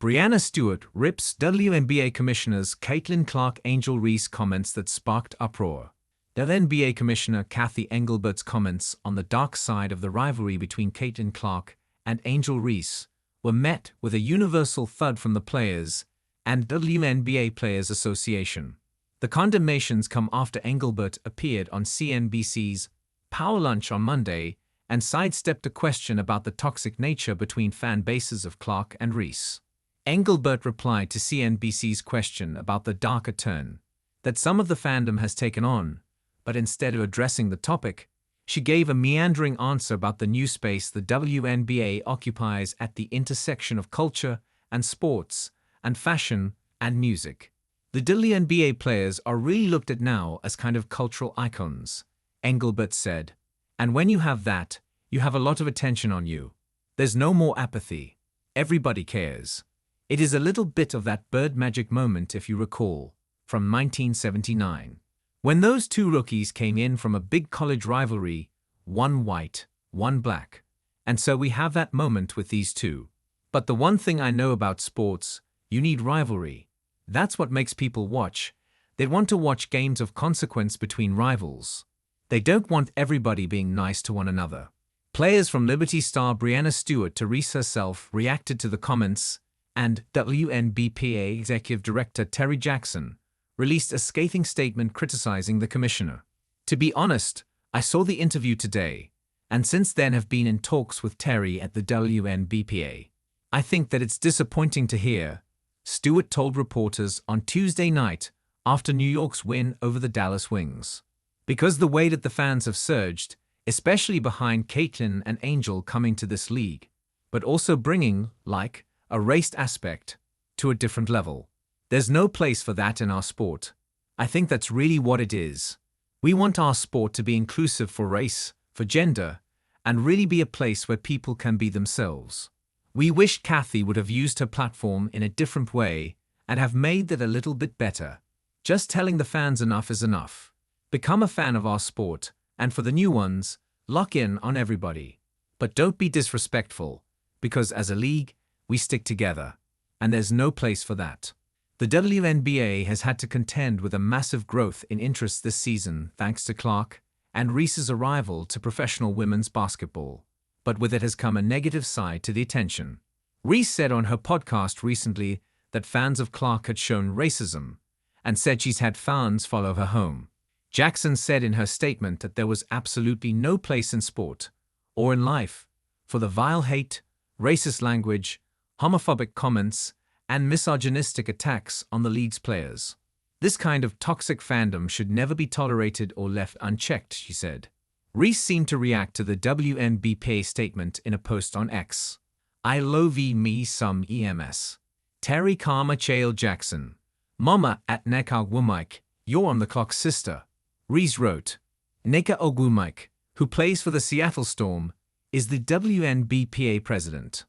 Breanna Stewart rips WNBA commissioners Clark and Reese comments that sparked uproar. WNBA Commissioner Cathy Engelbert's comments on the dark side of the rivalry between Clark and Reese were met with a universal thud from the players and WNBA Players Association. The condemnations come after Engelbert appeared on CNBC's Power Lunch on Monday and sidestepped a question about the toxic nature between fan bases of Clark and Reese. Engelbert replied to CNBC's question about the darker turn that some of the fandom has taken on, but instead of addressing the topic, she gave a meandering answer about the new space the WNBA occupies at the intersection of culture and sports and fashion and music. The WNBA players are really looked at now as kind of cultural icons, Engelbert said. And when you have that, you have a lot of attention on you. There's no more apathy. Everybody cares. It is a little bit of that bird magic moment, if you recall, from 1979. When those two rookies came in from a big college rivalry, one white, one black. And so we have that moment with these two. But the one thing I know about sports, you need rivalry. That's what makes people watch. They want to watch games of consequence between rivals. They don't want everybody being nice to one another. Players from Liberty star Breanna Stewart to Reese herself reacted to the comments, and WNBA Executive Director Terry Jackson released a scathing statement criticizing the commissioner. To be honest, I saw the interview today, and since then have been in talks with Terry at the WNBA. I think that it's disappointing to hear, Stewart told reporters on Tuesday night after New York's win over the Dallas Wings. Because the way that the fans have surged, especially behind Caitlin and Angel coming to this league, but also bringing, like, a race aspect to a different level. There's no place for that in our sport. I think that's really what it is. We want our sport to be inclusive for race, for gender, and really be a place where people can be themselves. We wish Cathy would have used her platform in a different way and have made that a little bit better. Just telling the fans enough is enough. Become a fan of our sport, and for the new ones, lock in on everybody. But don't be disrespectful, because as a league, we stick together, and there's no place for that. The WNBA has had to contend with a massive growth in interest this season thanks to Clark and Reese's arrival to professional women's basketball. But with it has come a negative side to the attention. Reese said on her podcast recently that fans of Clark had shown racism, and said she's had fans follow her home. Jackson said in her statement that there was absolutely no place in sport, or in life, for the vile hate, racist language, homophobic comments, and misogynistic attacks on the league's players. This kind of toxic fandom should never be tolerated or left unchecked, she said. Reese seemed to react to the WNBA statement in a post on X. I love me some EMS. Terry Karma Chael Jackson. Mama at Neka Ogwumike, you're on the clock, sister. Reese wrote. Neka Ogwumike, who plays for the Seattle Storm, is the WNBA president.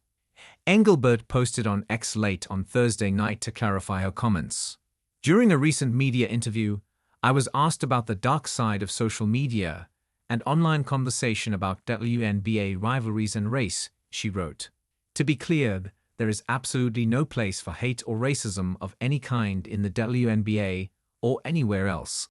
Engelbert posted on X late on Thursday night to clarify her comments. During a recent media interview, I was asked about the dark side of social media and online conversation about WNBA rivalries and race, she wrote. To be clear, there is absolutely no place for hate or racism of any kind in the WNBA or anywhere else.